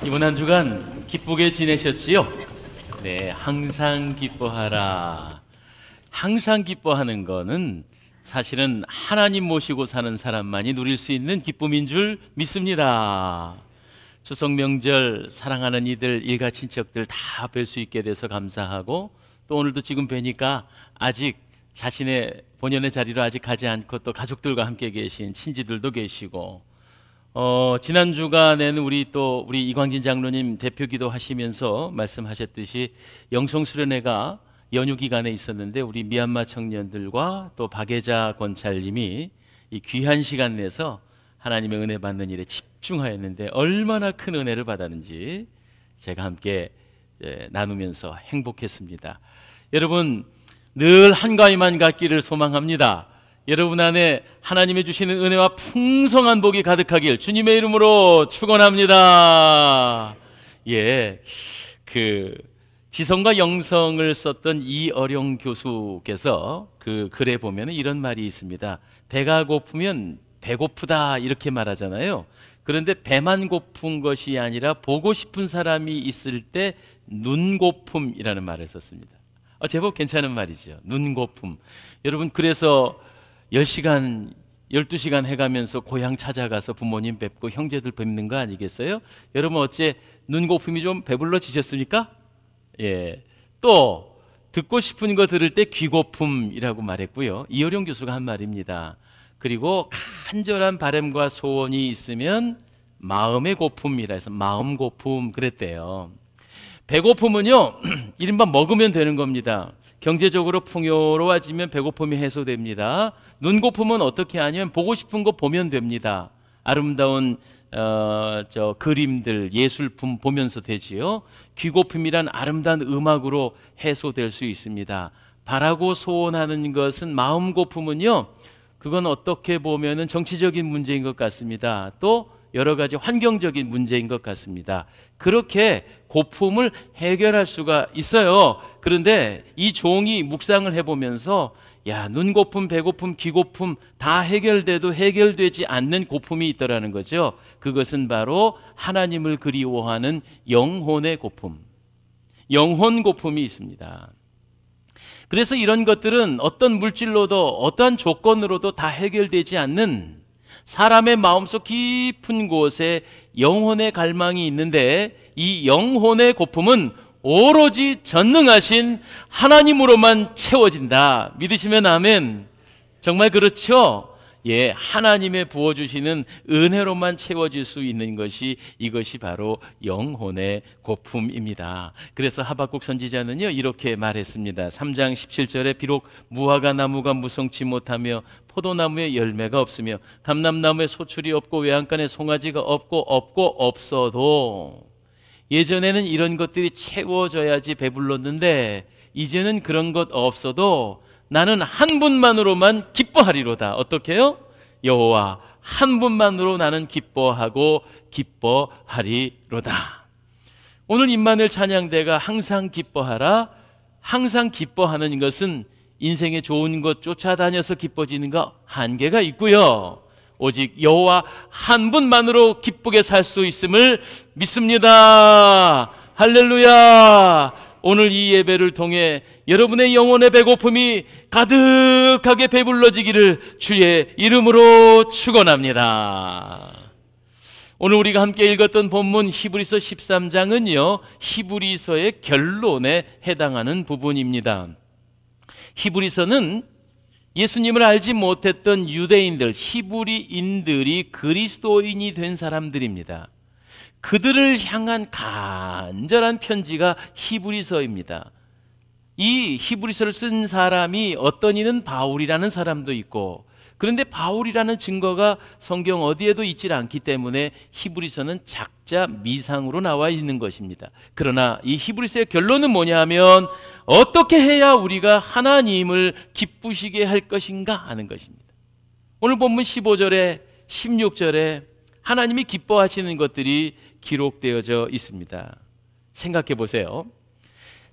이번 한 주간 기쁘게 지내셨지요? 네, 항상 기뻐하라. 항상 기뻐하는 거는 사실은 하나님 모시고 사는 사람만이 누릴 수 있는 기쁨인 줄 믿습니다. 추석 명절 사랑하는 이들, 일가 친척들 다 뵐 수 있게 돼서 감사하고, 또 오늘도 지금 뵈니까 아직 자신의 본연의 자리로 아직 가지 않고 또 가족들과 함께 계신 친지들도 계시고, 지난 주간에는 우리 이광진 장로님 대표 기도하시면서 말씀하셨듯이 영성 수련회가 연휴 기간에 있었는데, 우리 미얀마 청년들과 또 박예자 권찰님이 이 귀한 시간 내서 하나님의 은혜 받는 일에 집중하였는데 얼마나 큰 은혜를 받았는지 제가 함께 나누면서 행복했습니다. 여러분, 늘 한가위만 갖기를 소망합니다. 여러분 안에 하나님의 주시는 은혜와 풍성한 복이 가득하길 주님의 이름으로 축원합니다. 지성과 영성을 썼던 이어령 교수께서 그 글에 보면 이런 말이 있습니다. 배가 고프면 배고프다 이렇게 말하잖아요. 그런데 배만 고픈 것이 아니라 보고 싶은 사람이 있을 때 눈고픔이라는 말을 썼습니다. 제법 괜찮은 말이죠. 눈고픔. 여러분, 그래서 10시간, 12시간 해가면서 고향 찾아가서 부모님 뵙고 형제들 뵙는 거 아니겠어요? 여러분, 어째 눈고픔이 좀 배불러지셨습니까? 또 듣고 싶은 거 들을 때 귀고픔이라고 말했고요. 이어령 교수가 한 말입니다. 그리고 간절한 바람과 소원이 있으면 마음의 고픔이라 해서 마음 고픔 그랬대요. 배고픔은요, 이른바 먹으면 되는 겁니다. 경제적으로 풍요로워지면 배고픔이 해소됩니다. 눈고픔은 어떻게 하냐면 보고 싶은 거 보면 됩니다. 아름다운 그림들, 예술품 보면서 되지요. 귀고픔이란 아름다운 음악으로 해소될 수 있습니다. 바라고 소원하는 것은 마음 고픔은요, 그건 어떻게 보면은 정치적인 문제인 것 같습니다. 또 여러 가지 환경적인 문제인 것 같습니다. 그렇게 고품을 해결할 수가 있어요. 그런데 이 종이 묵상을 해보면서 눈고픔, 배고픔, 귀고픔 다 해결돼도 해결되지 않는 고품이 있더라는 거죠. 그것은 바로 하나님을 그리워하는 영혼의 고품, 영혼 고품이 있습니다. 그래서 이런 것들은 어떤 물질로도 어떠한 조건으로도 다 해결되지 않는 사람의 마음속 깊은 곳에 영혼의 갈망이 있는데, 이 영혼의 고품은 오로지 전능하신 하나님으로만 채워진다. 믿으시면 아멘. 정말 그렇죠? 하나님의 부어주시는 은혜로만 채워질 수 있는 것이 이것이 바로 영혼의 고품입니다. 그래서 하박국 선지자는요 이렇게 말했습니다. 3장 17절에 비록 무화과 나무가 무성치 못하며 포도나무에 열매가 없으며 감람나무에 소출이 없고 외양간에 송아지가 없어도, 예전에는 이런 것들이 채워져야지 배불렀는데 이제는 그런 것 없어도 나는 한 분만으로만 기뻐하리로다. 어떻게요? 여호와 한 분만으로 나는 기뻐하고 기뻐하리로다. 오늘 임마누엘 찬양대가 항상 기뻐하라. 항상 기뻐하는 것은 인생에 좋은 것 쫓아다녀서 기뻐지는 거 한계가 있고요. 오직 여호와 한 분만으로 기쁘게 살 수 있음을 믿습니다. 할렐루야. 오늘 이 예배를 통해 여러분의 영혼의 배고픔이 가득하게 배불러지기를 주의 이름으로 축원합니다. 오늘 우리가 함께 읽었던 본문 히브리서 13장은요 히브리서의 결론에 해당하는 부분입니다. 히브리서는 예수님을 알지 못했던 유대인들, 히브리인들이 그리스도인이 된 사람들입니다. 그들을 향한 간절한 편지가 히브리서입니다. 이 히브리서를 쓴 사람이 어떤 이는 바울이라는 사람도 있고, 그런데 바울이라는 증거가 성경 어디에도 있질 않기 때문에 히브리서는 작자 미상으로 나와 있는 것입니다. 그러나 이 히브리서의 결론은 뭐냐 하면 어떻게 해야 우리가 하나님을 기쁘시게 할 것인가 하는 것입니다. 오늘 본문 15절에 16절에 하나님이 기뻐하시는 것들이 기록되어져 있습니다. 생각해 보세요.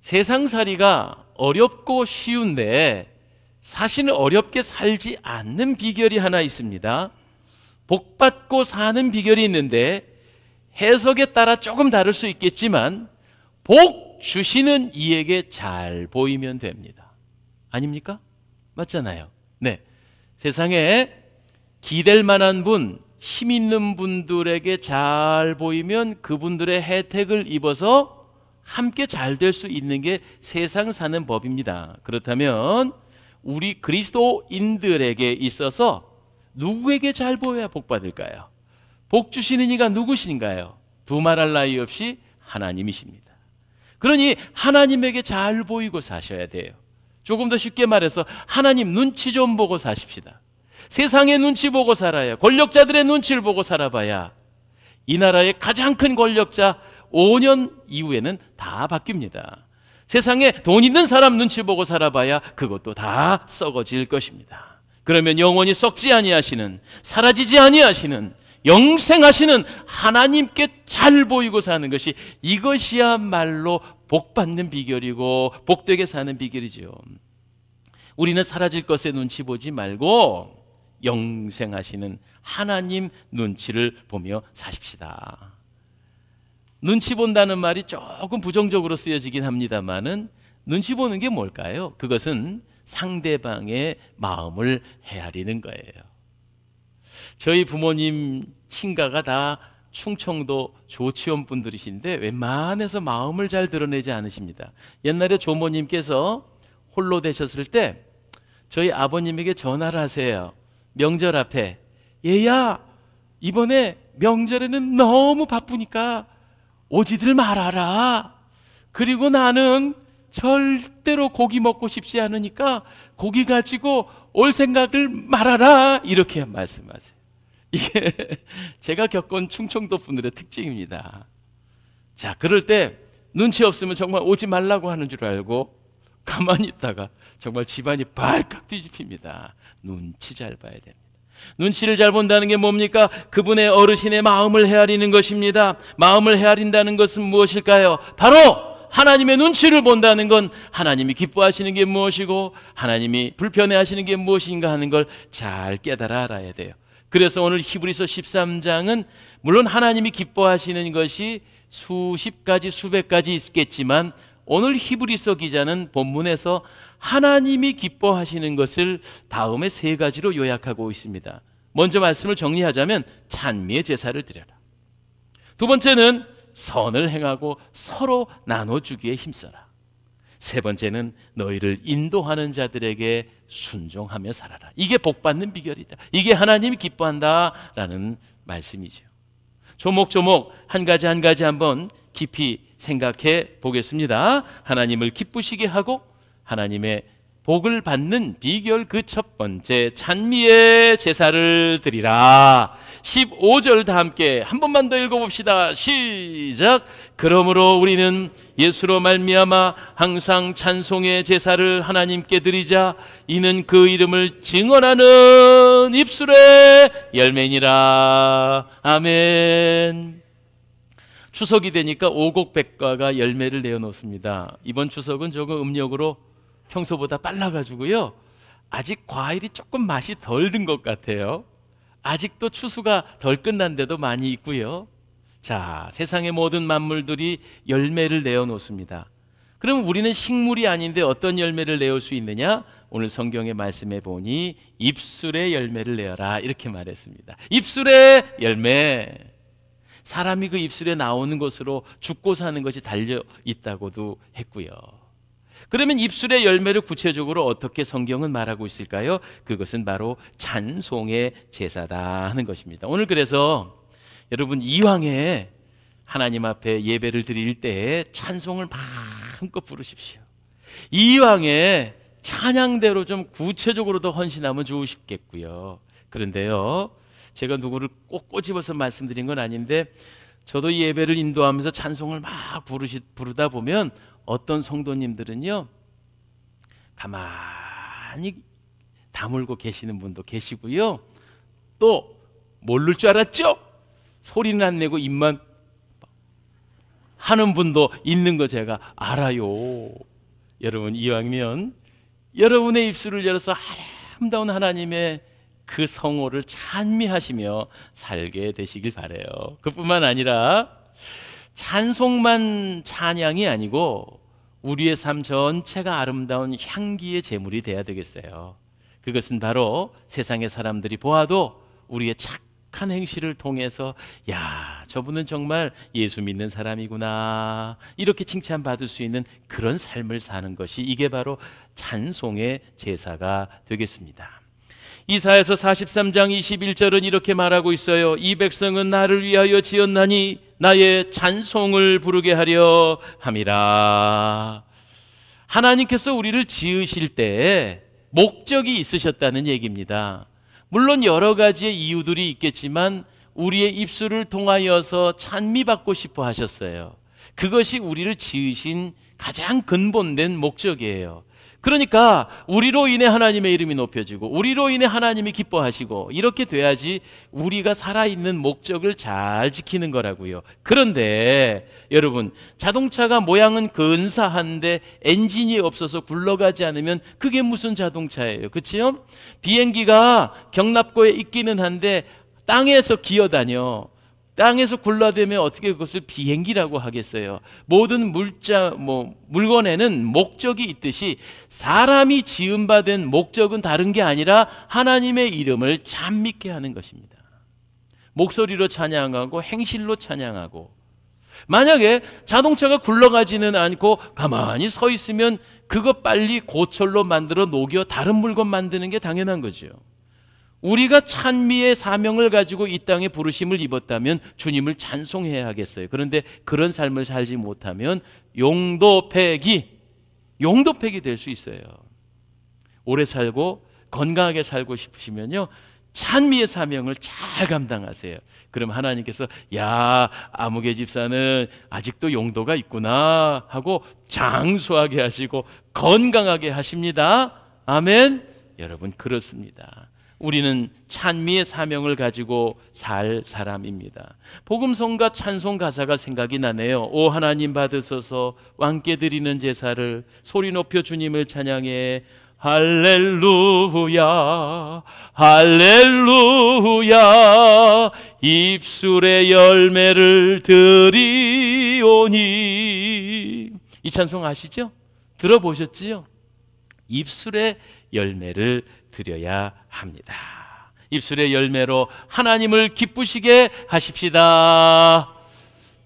세상살이가 어렵고 쉬운데 사실은 어렵게 살지 않는 비결이 하나 있습니다. 복받고 사는 비결이 있는데 해석에 따라 조금 다를 수 있겠지만 복 주시는 이에게 잘 보이면 됩니다. 아닙니까? 맞잖아요. 네. 세상에 기댈 만한 분, 힘 있는 분들에게 잘 보이면 그분들의 혜택을 입어서 함께 잘 될 수 있는 게 세상 사는 법입니다. 그렇다면 우리 그리스도인들에게 있어서 누구에게 잘 보여야 복 받을까요? 복 주시는 이가 누구신가요? 두말할 나위 없이 하나님이십니다. 그러니 하나님에게 잘 보이고 사셔야 돼요. 조금 더 쉽게 말해서 하나님 눈치 좀 보고 사십시다. 세상의 눈치 보고 살아야, 권력자들의 눈치를 보고 살아봐야 이 나라의 가장 큰 권력자 5년 이후에는 다 바뀝니다. 세상에 돈 있는 사람 눈치 보고 살아봐야 그것도 다 썩어질 것입니다. 그러면 영원히 썩지 아니하시는, 사라지지 아니하시는, 영생하시는 하나님께 잘 보이고 사는 것이, 이것이야말로 복 받는 비결이고 복되게 사는 비결이죠. 우리는 사라질 것에 눈치 보지 말고 영생하시는 하나님 눈치를 보며 사십시다. 눈치 본다는 말이 조금 부정적으로 쓰여지긴 합니다만은 눈치 보는 게 뭘까요? 그것은 상대방의 마음을 헤아리는 거예요. 저희 부모님 친가가 다 충청도 조치원 분들이신데 웬만해서 마음을 잘 드러내지 않으십니다. 옛날에 조모님께서 홀로 되셨을 때 저희 아버님에게 전화를 하세요. 명절 앞에, 얘야 이번에 명절에는 너무 바쁘니까 오지들 말아라. 그리고 나는 절대로 고기 먹고 싶지 않으니까 고기 가지고 올 생각을 말아라. 이렇게 말씀하세요. 이게 제가 겪은 충청도 분들의 특징입니다. 자, 그럴 때 눈치 없으면 정말 오지 말라고 하는 줄 알고 가만히 있다가 정말 집안이 발칵 뒤집힙니다. 눈치 잘 봐야 됩니다. 눈치를 잘 본다는 게 뭡니까? 그분의 어르신의 마음을 헤아리는 것입니다. 마음을 헤아린다는 것은 무엇일까요? 바로 하나님의 눈치를 본다는 건 하나님이 기뻐하시는 게 무엇이고 하나님이 불편해하시는 게 무엇인가 하는 걸 잘 깨달아 알아야 돼요. 그래서 오늘 히브리서 13장은 물론 하나님이 기뻐하시는 것이 수십 가지 수백 가지 있겠지만 오늘 히브리서 기자는 본문에서 하나님이 기뻐하시는 것을 다음에 세 가지로 요약하고 있습니다. 먼저 말씀을 정리하자면 찬미의 제사를 드려라. 두 번째는 선을 행하고 서로 나눠주기에 힘써라. 세 번째는 너희를 인도하는 자들에게 순종하며 살아라. 이게 복받는 비결이다. 이게 하나님이 기뻐한다라는 말씀이죠. 조목조목 한 가지 한 가지 한번 깊이 생각해 보겠습니다. 하나님을 기쁘시게 하고 하나님의 복을 받는 비결, 그 첫 번째, 찬미의 제사를 드리라. 15절 다 함께 한 번만 더 읽어봅시다. 시작. 그러므로 우리는 예수로 말미암아 항상 찬송의 제사를 하나님께 드리자. 이는 그 이름을 증언하는 입술의 열매니라. 아멘. 추석이 되니까 오곡백과가 열매를 내어놓습니다. 이번 추석은 조금 음력으로 평소보다 빨라가지고요, 아직 과일이 조금 맛이 덜 든 것 같아요. 아직도 추수가 덜 끝난 데도 많이 있고요. 자, 세상의 모든 만물들이 열매를 내어놓습니다. 그럼 우리는 식물이 아닌데 어떤 열매를 내올 수 있느냐? 오늘 성경의 말씀에 보니 입술의 열매를 내어라 이렇게 말했습니다. 입술의 열매. 사람이 그 입술에 나오는 것으로 죽고 사는 것이 달려 있다고도 했고요. 그러면 입술의 열매를 구체적으로 어떻게 성경은 말하고 있을까요? 그것은 바로 찬송의 제사다 하는 것입니다. 오늘 그래서 여러분 이왕에 하나님 앞에 예배를 드릴 때 찬송을 마음껏 부르십시오. 이왕에 찬양대로 좀 구체적으로 더 헌신하면 좋으시겠고요. 그런데요, 제가 누구를 꼭 꼬집어서 말씀드린 건 아닌데 저도 예배를 인도하면서 찬송을 막 부르다 보면 어떤 성도님들은요 가만히 다물고 계시는 분도 계시고요, 또 모를 줄 알았죠? 소리는 안 내고 입만 하는 분도 있는 거 제가 알아요. 여러분 이왕이면 여러분의 입술을 열어서 아름다운 하나님의 그 성호를 찬미하시며 살게 되시길 바라요. 그뿐만 아니라 찬송만 찬양이 아니고 우리의 삶 전체가 아름다운 향기의 제물이 돼야 되겠어요. 그것은 바로 세상의 사람들이 보아도 우리의 착한 행실을 통해서 야, 저분은 정말 예수 믿는 사람이구나, 이렇게 칭찬받을 수 있는 그런 삶을 사는 것이, 이게 바로 찬송의 제사가 되겠습니다. 이사야서 43장 21절은 이렇게 말하고 있어요. 이 백성은 나를 위하여 지었나니 나의 찬송을 부르게 하려 함이라. 하나님께서 우리를 지으실 때 목적이 있으셨다는 얘기입니다. 물론 여러 가지의 이유들이 있겠지만 우리의 입술을 통하여서 찬미받고 싶어 하셨어요. 그것이 우리를 지으신 가장 근본된 목적이에요. 그러니까 우리로 인해 하나님의 이름이 높여지고 우리로 인해 하나님이 기뻐하시고, 이렇게 돼야지 우리가 살아있는 목적을 잘 지키는 거라고요. 그런데 여러분, 자동차가 모양은 근사한데 엔진이 없어서 굴러가지 않으면 그게 무슨 자동차예요? 그렇죠? 비행기가 경납고에 있기는 한데 땅에서 기어다녀. 땅에서 굴러다니면 어떻게 그것을 비행기라고 하겠어요? 모든 물건에는 목적이 있듯이 사람이 지음받은 목적은 다른 게 아니라 하나님의 이름을 참 믿게 하는 것입니다. 목소리로 찬양하고 행실로 찬양하고. 만약에 자동차가 굴러가지는 않고 가만히 서 있으면 그거 빨리 고철로 만들어 녹여 다른 물건 만드는 게 당연한 거죠. 우리가 찬미의 사명을 가지고 이 땅에 부르심을 입었다면 주님을 찬송해야 하겠어요. 그런데 그런 삶을 살지 못하면 용도폐기 될 수 있어요. 오래 살고 건강하게 살고 싶으시면요, 찬미의 사명을 잘 감당하세요. 그럼 하나님께서 야, 아무개 집사는 아직도 용도가 있구나 하고 장수하게 하시고 건강하게 하십니다. 아멘. 여러분, 그렇습니다. 우리는 찬미의 사명을 가지고 살 사람입니다. 복음성과 찬송 가사가 생각이 나네요. 오 하나님 받으소서 왕께 드리는 제사를 소리 높여 주님을 찬양해. 할렐루야 할렐루야 입술의 열매를 드리오니. 이 찬송 아시죠? 들어보셨지요? 입술의 열매를 드려야 합니다. 입술의 열매로 하나님을 기쁘시게 하십시다.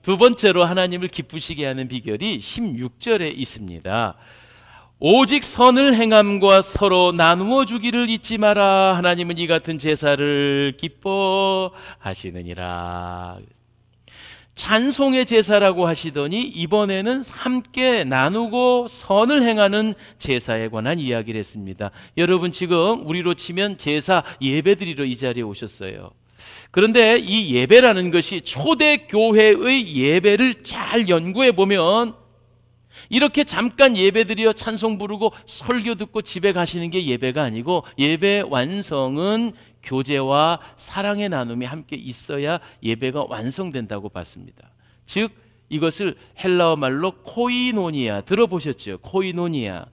두 번째로 하나님을 기쁘시게 하는 비결이 16절에 있습니다. 오직 선을 행함과 서로 나누어 주기를 잊지 마라. 하나님은 이 같은 제사를 기뻐하시느니라. 찬송의 제사라고 하시더니 이번에는 함께 나누고 선을 행하는 제사에 관한 이야기를 했습니다. 여러분, 지금 우리로 치면 제사 예배드리러 이 자리에 오셨어요. 그런데 이 예배라는 것이 초대교회의 예배를 잘 연구해 보면 이렇게 잠깐 예배드려 찬송 부르고 설교 듣고 집에 가시는 게 예배가 아니고, 예배 완성은 교제와 사랑의 나눔이 함께 있어야 예배가 완성된다고 봤습니다. 즉 이것을 헬라어 말로 코이노니아, 들어보셨죠? 코이노니아는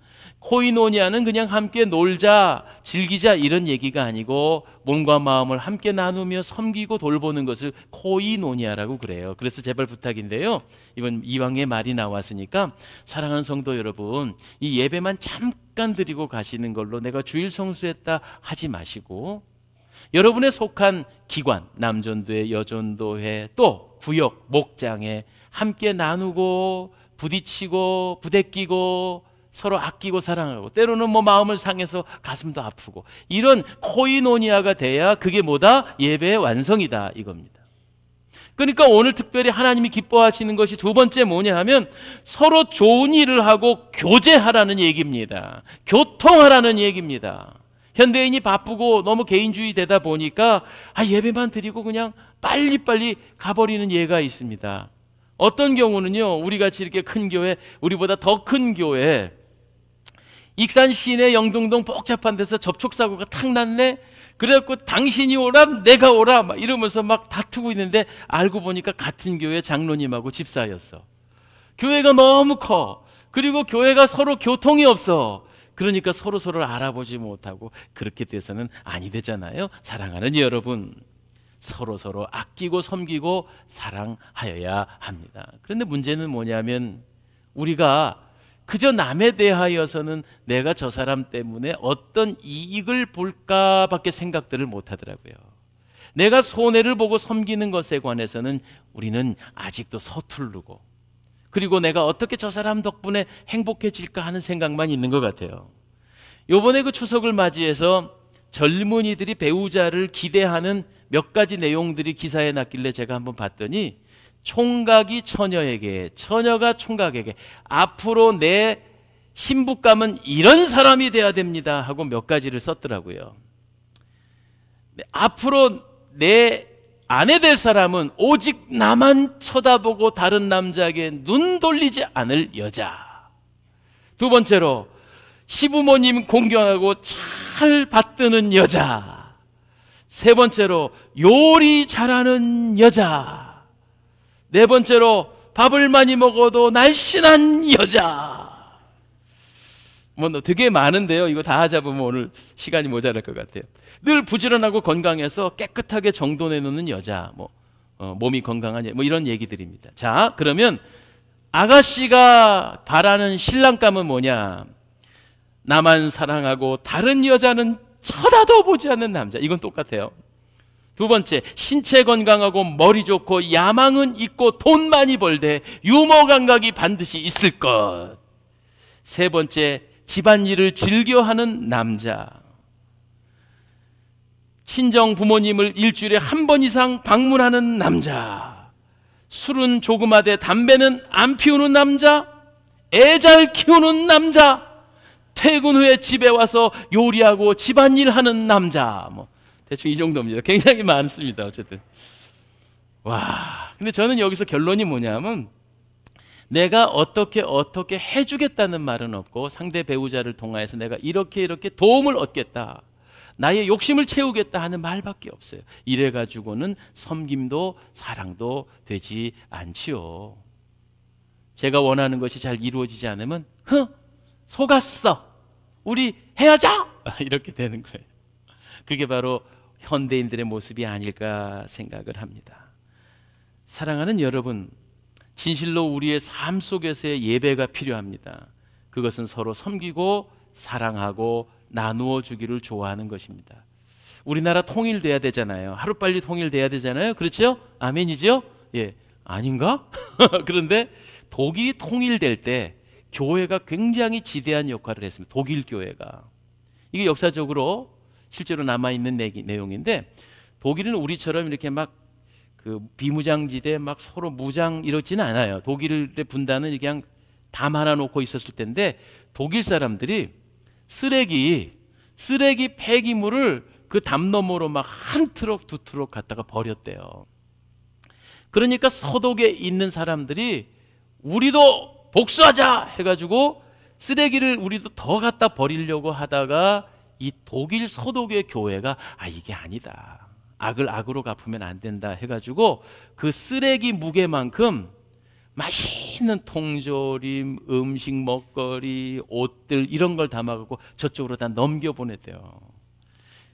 그냥 함께 놀자, 즐기자 이런 얘기가 아니고 몸과 마음을 함께 나누며 섬기고 돌보는 것을 코이노니아라고 그래요. 그래서 제발 부탁인데요, 이번 이왕의 말이 나왔으니까 사랑하는 성도 여러분, 이 예배만 잠깐 드리고 가시는 걸로 내가 주일 성수했다 하지 마시고, 여러분의 속한 기관, 남전도회, 여전도회, 또 구역, 목장에 함께 나누고 부딪히고 부대끼고 서로 아끼고 사랑하고, 때로는 마음을 상해서 가슴도 아프고, 이런 코이노니아가 돼야 그게 뭐다? 예배의 완성이다 이겁니다. 그러니까 오늘 특별히 하나님이 기뻐하시는 것이 두 번째 뭐냐 하면 서로 좋은 일을 하고 교제하라는 얘기입니다. 교통하라는 얘기입니다. 현대인이 바쁘고 너무 개인주의 되다 보니까 예배만 드리고 그냥 빨리빨리 가버리는 예가 있습니다. 어떤 경우는요, 우리같이 이렇게 큰 교회, 우리보다 더 큰 교회, 익산 시내 영등동 복잡한 데서 접촉사고가 탁 났네. 그래갖고 당신이 오라 내가 오라 막 이러면서 막 다투고 있는데 알고 보니까 같은 교회 장로님하고 집사였어. 교회가 너무 커. 그리고 교회가 서로 교통이 없어. 그러니까 서로서로 알아보지 못하고 그렇게 돼서는 아니 되잖아요. 사랑하는 여러분, 서로서로 아끼고 섬기고 사랑하여야 합니다. 그런데 문제는 뭐냐면 우리가 그저 남에 대하여서는 내가 저 사람 때문에 어떤 이익을 볼까 밖에 생각들을 못 하더라고요. 내가 손해를 보고 섬기는 것에 관해서는 우리는 아직도 서투르고, 그리고 내가 어떻게 저 사람 덕분에 행복해질까 하는 생각만 있는 것 같아요. 요번에 그 추석을 맞이해서 젊은이들이 배우자를 기대하는 몇 가지 내용들이 기사에 났길래 제가 한번 봤더니, 총각이 처녀에게, 처녀가 총각에게 앞으로 내 신부감은 이런 사람이 돼야 됩니다 하고 몇 가지를 썼더라고요. 앞으로 내 아내 될 사람은 오직 나만 쳐다보고 다른 남자에게 눈 돌리지 않을 여자. 두 번째로, 시부모님 공경하고 잘 받드는 여자. 세 번째로, 요리 잘하는 여자. 네 번째로, 밥을 많이 먹어도 날씬한 여자. 뭐 되게 많은데요. 이거 다 하자 보면 오늘 시간이 모자랄 것 같아요. 늘 부지런하고 건강해서 깨끗하게 정돈해 놓는 여자, 몸이 건강한 여자, 이런 얘기들입니다. 자, 그러면 아가씨가 바라는 신랑감은 뭐냐? 나만 사랑하고 다른 여자는 쳐다도 보지 않는 남자. 이건 똑같아요. 두 번째, 신체 건강하고 머리 좋고 야망은 있고 돈 많이 벌되 유머 감각이 반드시 있을 것. 세 번째, 집안일을 즐겨하는 남자. 친정 부모님을 일주일에 한 번 이상 방문하는 남자. 술은 조금하되 담배는 안 피우는 남자. 애 잘 키우는 남자. 퇴근 후에 집에 와서 요리하고 집안일 하는 남자. 대충 이 정도입니다. 굉장히 많습니다. 어쨌든. 와, 근데 저는 여기서 결론이 뭐냐면, 내가 어떻게 해주겠다는 말은 없고, 상대 배우자를 통하여서 내가 이렇게 도움을 얻겠다, 나의 욕심을 채우겠다 하는 말밖에 없어요. 이래 가지고는 섬김도 사랑도 되지 않지요. 제가 원하는 것이 잘 이루어지지 않으면 속았어, 우리 헤어져, 이렇게 되는 거예요. 그게 바로 현대인들의 모습이 아닐까 생각을 합니다. 사랑하는 여러분, 진실로 우리의 삶 속에서의 예배가 필요합니다. 그것은 서로 섬기고 사랑하고 나누어 주기를 좋아하는 것입니다. 우리나라 통일돼야 되잖아요. 하루빨리 통일돼야 되잖아요. 그렇죠? 아멘이죠? 예, 아닌가? 그런데 독일이 통일될 때 교회가 굉장히 지대한 역할을 했습니다. 독일 교회가. 이게 역사적으로 실제로 남아있는 내용인데, 독일은 우리처럼 이렇게 막 비무장지대 막 서로 무장 이러지는 않아요. 독일의 분단은 그냥 담 하나 놓고 있었을 텐데, 독일 사람들이 쓰레기 폐기물을 그 담 너머로 막 한 트럭 두 트럭 갖다가 버렸대요. 그러니까 서독에 있는 사람들이 우리도 복수하자 해가지고 쓰레기를 우리도 더 갖다 버리려고 하다가, 이 독일 서독의 교회가 이게 아니다, 악을 악으로 갚으면 안 된다 해가지고 그 쓰레기 무게만큼 맛있는 통조림, 음식, 먹거리, 옷들 이런 걸 담아갖고 저쪽으로 다 넘겨보냈대요.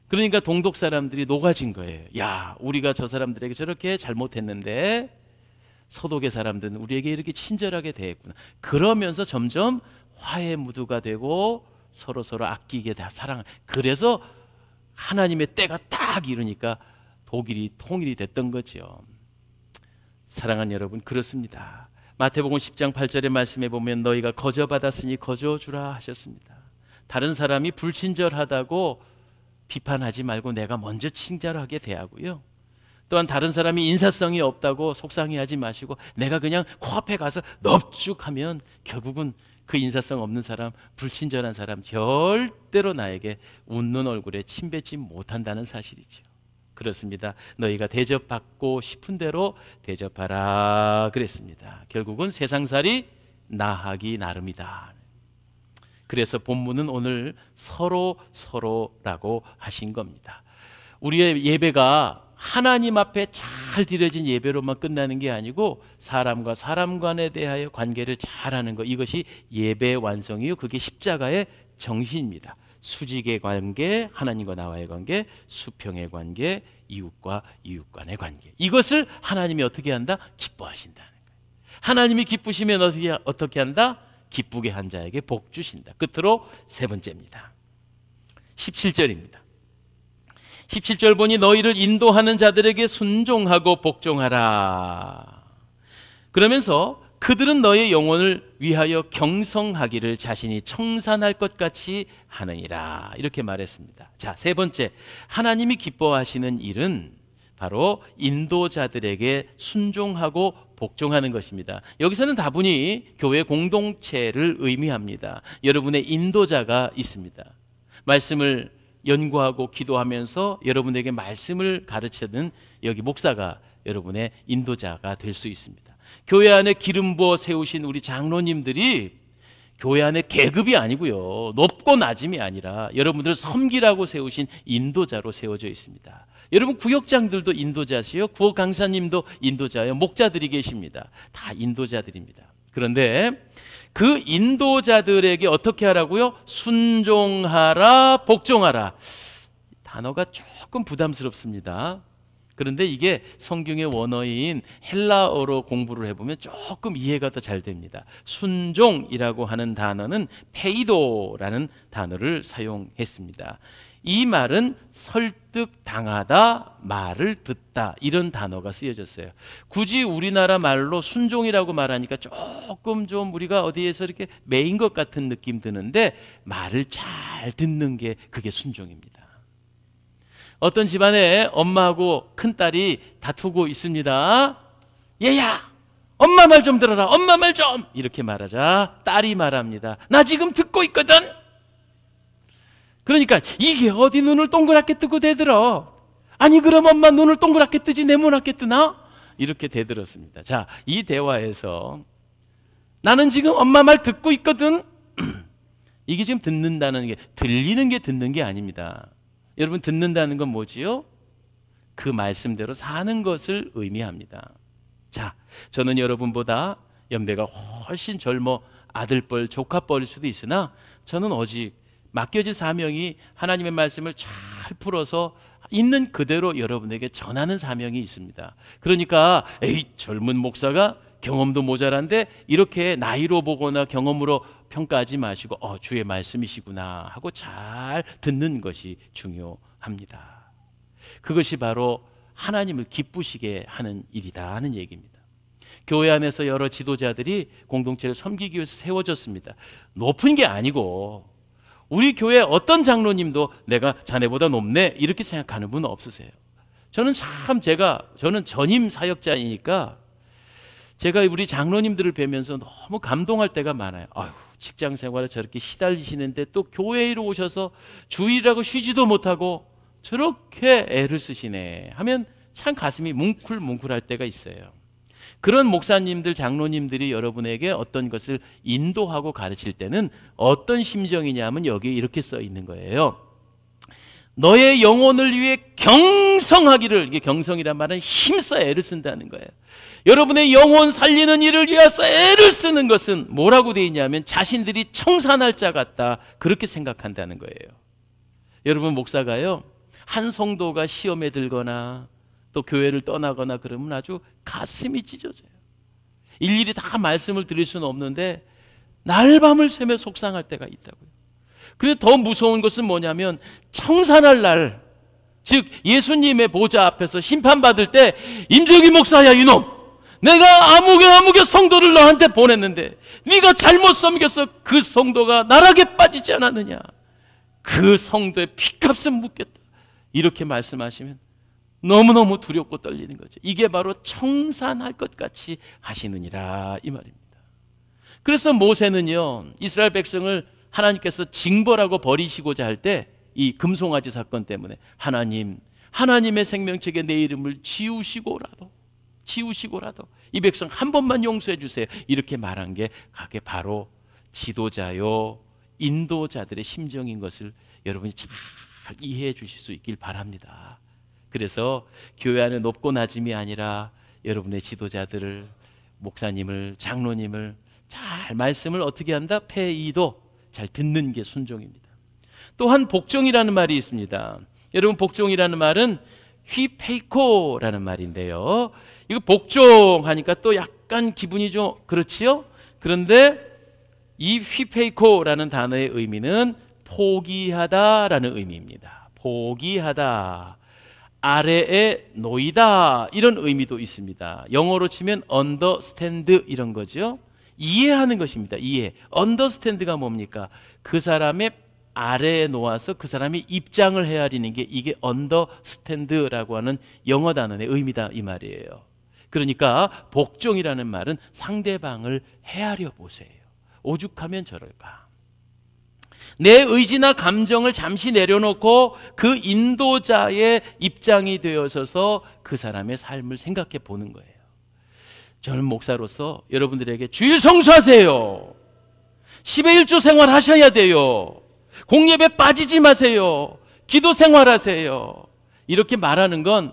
그러니까 동독 사람들이 녹아진 거예요. 야, 우리가 저 사람들에게 저렇게 잘못했는데 서독의 사람들은 우리에게 이렇게 친절하게 대했구나. 그러면서 점점 화해 무드가 되고 서로서로 아끼게 다 사랑. 그래서 하나님의 때가 딱 이르니까 독일이 통일이 됐던 거죠. 사랑하는 여러분, 그렇습니다. 마태복음 10장 8절의 말씀에 보면 너희가 거저받았으니 거저주라 하셨습니다. 다른 사람이 불친절하다고 비판하지 말고 내가 먼저 친절하게 대하고요. 또한 다른 사람이 인사성이 없다고 속상해하지 마시고 내가 그냥 코앞에 가서 넙죽하면 결국은 그 인사성 없는 사람, 불친절한 사람 절대로 나에게 웃는 얼굴에 침 뱉지 못한다는 사실이죠. 그렇습니다. 너희가 대접받고 싶은 대로 대접하라 그랬습니다. 결국은 세상살이 나하기 나름이다. 그래서 본문은 오늘 서로라고 하신 겁니다. 우리의 예배가 하나님 앞에 잘 드려진 예배로만 끝나는 게 아니고 사람과 사람 간에 대하여 관계를 잘하는 것, 이것이 예배의 완성이요, 그게 십자가의 정신입니다. 수직의 관계, 하나님과 나와의 관계, 수평의 관계, 이웃과 이웃 간의 관계. 이것을 하나님이 어떻게 한다? 기뻐하신다는 거예요. 하나님이 기쁘시면 어떻게 한다? 기쁘게 한 자에게 복 주신다. 끝으로 세 번째입니다. 17절입니다. 17절 보니 너희를 인도하는 자들에게 순종하고 복종하라. 그러면서 그들은 너의 영혼을 위하여 경성하기를 자신이 청산할 것 같이 하느니라. 이렇게 말했습니다. 자, 세 번째, 하나님이 기뻐하시는 일은 바로 인도자들에게 순종하고 복종하는 것입니다. 여기서는 다분히 교회 공동체를 의미합니다. 여러분의 인도자가 있습니다. 말씀을 연구하고 기도하면서 여러분에게 말씀을 가르치는 여기 목사가 여러분의 인도자가 될 수 있습니다. 교회 안에 기름 부어 세우신 우리 장로님들이 교회 안에 계급이 아니고요, 높고 낮음이 아니라 여러분들을 섬기라고 세우신 인도자로 세워져 있습니다. 여러분 구역장들도 인도자시요, 구역 강사님도 인도자요, 목자들이 계십니다. 다 인도자들입니다. 그런데 그 인도자들에게 어떻게 하라고요? 순종하라, 복종하라. 단어가 조금 부담스럽습니다. 그런데 이게 성경의 원어인 헬라어로 공부를 해보면 조금 이해가 더 잘 됩니다. 순종이라고 하는 단어는 페이도라는 단어를 사용했습니다. 이 말은 설득당하다, 말을 듣다, 이런 단어가 쓰여졌어요. 굳이 우리나라 말로 순종이라고 말하니까 조금 좀 우리가 어디에서 이렇게 매인 것 같은 느낌 드는데, 말을 잘 듣는 게 그게 순종입니다. 어떤 집안에 엄마하고 큰딸이 다투고 있습니다. 얘야, 엄마 말 좀 들어라, 엄마 말 좀. 이렇게 말하자 딸이 말합니다. 나 지금 듣고 있거든. 그러니까 이게 어디 눈을 동그랗게 뜨고 대들어. 아니 그럼 엄마 눈을 동그랗게 뜨지 네모나게 뜨나? 이렇게 대들었습니다. 자, 이 대화에서 나는 지금 엄마 말 듣고 있거든. 이게 지금 듣는다는 게, 들리는 게 듣는 게 아닙니다. 여러분, 듣는다는 건 뭐지요? 그 말씀대로 사는 것을 의미합니다. 자, 저는 여러분보다 연배가 훨씬 젊어 아들뻘, 조카뻘일 수도 있으나 저는 오직 맡겨진 사명이 하나님의 말씀을 잘 풀어서 있는 그대로 여러분에게 전하는 사명이 있습니다. 그러니까 에이, 젊은 목사가 경험도 모자란데 이렇게 나이로 보거나 경험으로 평가하지 마시고 주의 말씀이시구나 하고 잘 듣는 것이 중요합니다. 그것이 바로 하나님을 기쁘시게 하는 일이다 하는 얘기입니다. 교회 안에서 여러 지도자들이 공동체를 섬기기 위해서 세워졌습니다. 높은 게 아니고 우리 교회 어떤 장로님도 내가 자네보다 높네 이렇게 생각하는 분은 없으세요. 저는 저는 전임 사역자이니까 제가 우리 장로님들을 뵈면서 너무 감동할 때가 많아요. 아유, 직장 생활에 저렇게 시달리시는데 또 교회로 오셔서 주일이라고 쉬지도 못하고 저렇게 애를 쓰시네 하면 참 가슴이 뭉클뭉클할 때가 있어요. 그런 목사님들, 장로님들이 여러분에게 어떤 것을 인도하고 가르칠 때는 어떤 심정이냐면 여기 이렇게 써 있는 거예요. 너의 영혼을 위해 경성하기를, 이게 경성이란 말은 힘써 애를 쓴다는 거예요. 여러분의 영혼 살리는 일을 위해서 애를 쓰는 것은 뭐라고 되어 있냐면 자신들이 청산할 자 같다, 그렇게 생각한다는 거예요. 여러분, 목사가요, 한 성도가 시험에 들거나 또 교회를 떠나거나 그러면 아주 가슴이 찢어져요. 일일이 다 말씀을 드릴 수는 없는데 날밤을 새며 속상할 때가 있다고요. 그런데 더 무서운 것은 뭐냐면 청산할 날, 즉 예수님의 보좌 앞에서 심판받을 때 임정희 목사야 이놈, 내가 아무개 성도를 너한테 보냈는데 네가 잘못 섬겨서 그 성도가 나락에 빠지지 않았느냐, 그 성도의 피값은 묻겠다, 이렇게 말씀하시면 너무너무 두렵고 떨리는 거죠. 이게 바로 청산할 것 같이 하시느니라 이 말입니다. 그래서 모세는요, 이스라엘 백성을 하나님께서 징벌하고 버리시고자 할 때 이 금송아지 사건 때문에 하나님의 생명책에 내 이름을 지우시고라도 이 백성 한 번만 용서해 주세요, 이렇게 말한 게 그게 바로 지도자요 인도자들의 심정인 것을 여러분이 잘 이해해 주실 수 있길 바랍니다. 그래서 교회 안에 높고 낮음이 아니라 여러분의 지도자들을, 목사님을, 장로님을 잘 말씀을 어떻게 한다? 페이도, 잘 듣는 게 순종입니다. 또한 복종이라는 말이 있습니다. 여러분, 복종이라는 말은 휘페이코라는 말인데요. 이거 복종하니까 또 약간 기분이 좀 그렇지요? 그런데 이 휘페이코라는 단어의 의미는 포기하다라는 의미입니다. 포기하다, 아래에 놓이다, 이런 의미도 있습니다. 영어로 치면 understand 이런 거죠. 이해하는 것입니다. 이해. understand가 뭡니까? 그 사람의 아래에 놓아서 그 사람이 입장을 헤아리는 게, 이게 understand라고 하는 영어 단어의 의미다, 이 말이에요. 그러니까 복종이라는 말은 상대방을 헤아려 보세요. 오죽하면 저럴까. 내 의지나 감정을 잠시 내려놓고 그 인도자의 입장이 되어서서 그 사람의 삶을 생각해 보는 거예요. 저는 목사로서 여러분들에게 주일 성수하세요, 10의 1조 생활하셔야 돼요, 공예배 빠지지 마세요, 기도 생활하세요, 이렇게 말하는 건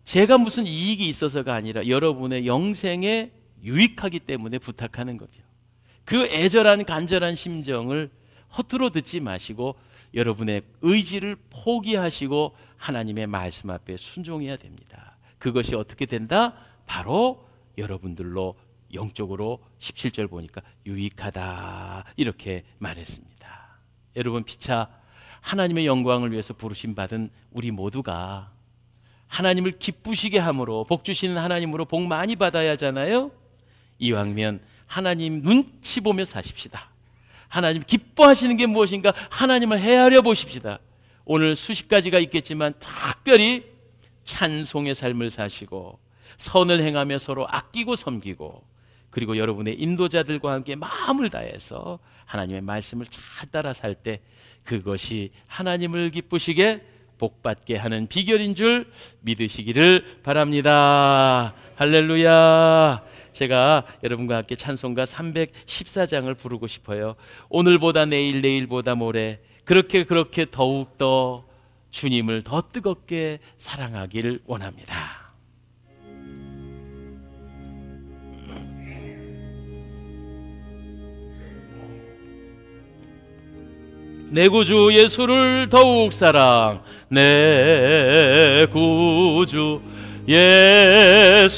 제가 무슨 이익이 있어서가 아니라 여러분의 영생에 유익하기 때문에 부탁하는 거죠. 그 애절한 간절한 심정을 허투루 듣지 마시고 여러분의 의지를 포기하시고 하나님의 말씀 앞에 순종해야 됩니다. 그것이 어떻게 된다? 바로 여러분들로 영적으로 17절 보니까 유익하다, 이렇게 말했습니다. 여러분, 피차 하나님의 영광을 위해서 부르심 받은 우리 모두가 하나님을 기쁘시게 함으로 복 주시는 하나님으로 복 많이 받아야 하잖아요. 이왕이면 하나님 눈치 보며 사십시다. 하나님 기뻐하시는 게 무엇인가 하나님을 헤아려 보십시다. 오늘 수십 가지가 있겠지만 특별히 찬송의 삶을 사시고 선을 행하며 서로 아끼고 섬기고, 그리고 여러분의 인도자들과 함께 마음을 다해서 하나님의 말씀을 잘 따라 살 때 그것이 하나님을 기쁘시게 복받게 하는 비결인 줄 믿으시기를 바랍니다. 할렐루야. 제가 여러분과 함께 찬송가 314장을 부르고 싶어요. 오늘보다 내일, 내일보다 모레, 그렇게 더욱더 주님을 더 뜨겁게 사랑하기를 원합니다. 내 구주 예수를 더욱 사랑, 내 구주 예수를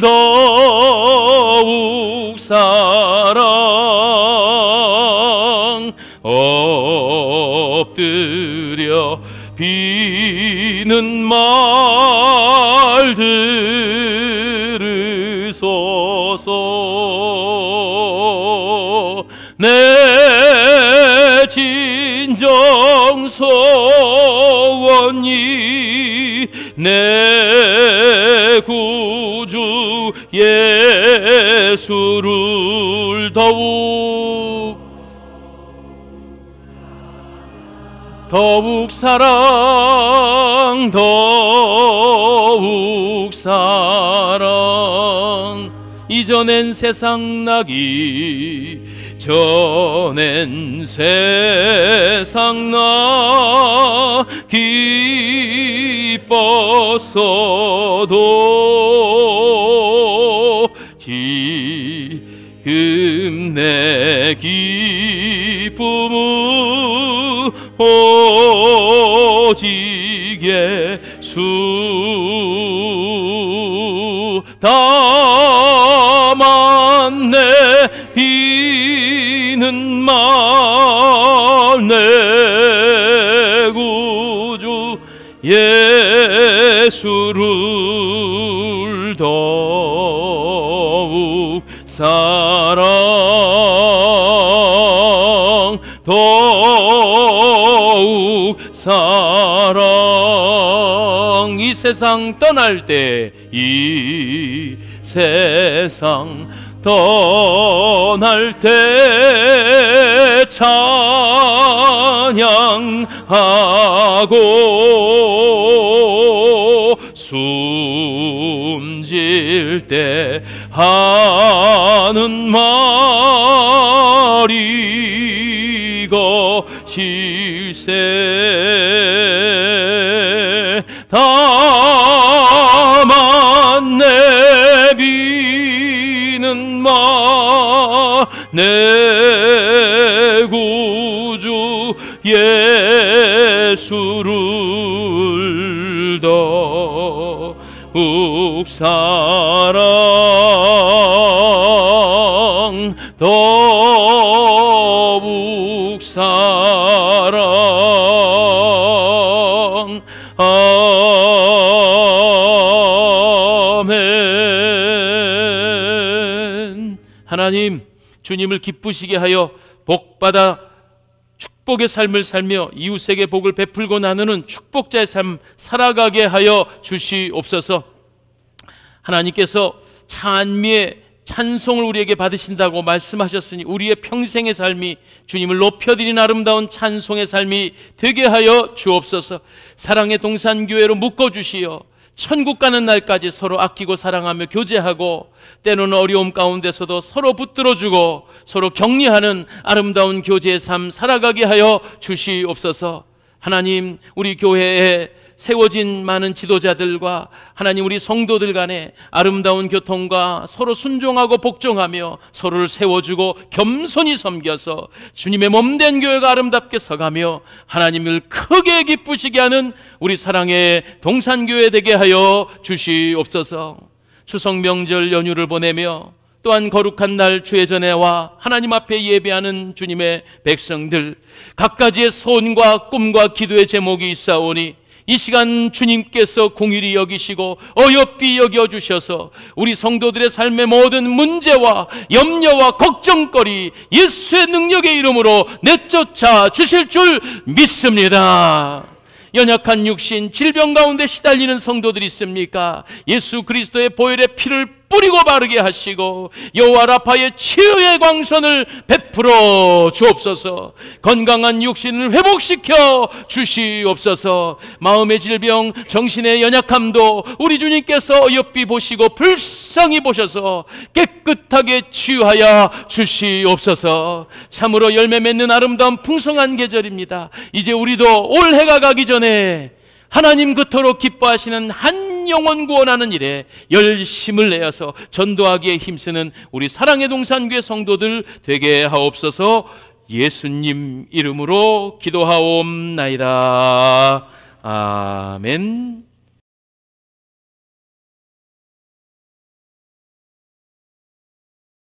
더욱 사랑, 엎드려 비는 말 들으소서. 내 진정 소원이 내 구주 예수를 더욱 사랑, 더욱 사랑. 이전엔 세상 나기 전엔 세상 나 기뻤어도 지금 내 기쁨은 오직 예수. 다만 내 비는 말 내 구주 예수를 더욱 사랑, 더욱 사랑. 이 세상 떠날 때, 이 세상 떠날 때 찬양하고 숨질 때 하는 말이 것일세. 다만 내 버리는 마. 내 구주 예수를 더욱 사랑, 더욱 사랑. 아멘. 하나님, 주님을 기쁘시게 하여 복받아 축복의 삶을 살며 이웃에게 복을 베풀고 나누는 축복자의 삶 살아가게 하여 주시옵소서. 하나님께서 찬미의 찬송을 우리에게 받으신다고 말씀하셨으니 우리의 평생의 삶이 주님을 높여드리는 아름다운 찬송의 삶이 되게 하여 주옵소서. 사랑의 동산교회로 묶어주시어 천국 가는 날까지 서로 아끼고 사랑하며 교제하고 때로는 어려움 가운데서도 서로 붙들어주고 서로 격려하는 아름다운 교제의 삶 살아가게 하여 주시옵소서. 하나님, 우리 교회에 세워진 많은 지도자들과 하나님 우리 성도들 간에 아름다운 교통과 서로 순종하고 복종하며 서로를 세워주고 겸손히 섬겨서 주님의 몸된 교회가 아름답게 서가며 하나님을 크게 기쁘시게 하는 우리 사랑의 동산교회 되게 하여 주시옵소서. 추석 명절 연휴를 보내며 또한 거룩한 날 주의 전에와 하나님 앞에 예배하는 주님의 백성들, 각가지의 소원과 꿈과 기도의 제목이 있사오니 이 시간 주님께서 공일히 여기시고 어여삐 여겨주셔서 우리 성도들의 삶의 모든 문제와 염려와 걱정거리 예수의 능력의 이름으로 내쫓아 주실 줄 믿습니다. 연약한 육신, 질병 가운데 시달리는 성도들이 있습니까? 예수 그리스도의 보혈의 피를 뿌리고 바르게 하시고 여호와 라파의 치유의 광선을 베풀어 주옵소서. 건강한 육신을 회복시켜 주시옵소서. 마음의 질병, 정신의 연약함도 우리 주님께서 어여삐 보시고 불쌍히 보셔서 깨끗하게 치유하여 주시옵소서. 참으로 열매 맺는 아름다운 풍성한 계절입니다. 이제 우리도 올해가 가기 전에 하나님 그토록 기뻐하시는 한 영혼 구원하는 일에 열심을 내어서 전도하기에 힘쓰는 우리 사랑의 동산교회 성도들 되게 하옵소서. 예수님 이름으로 기도하옵나이다. 아멘.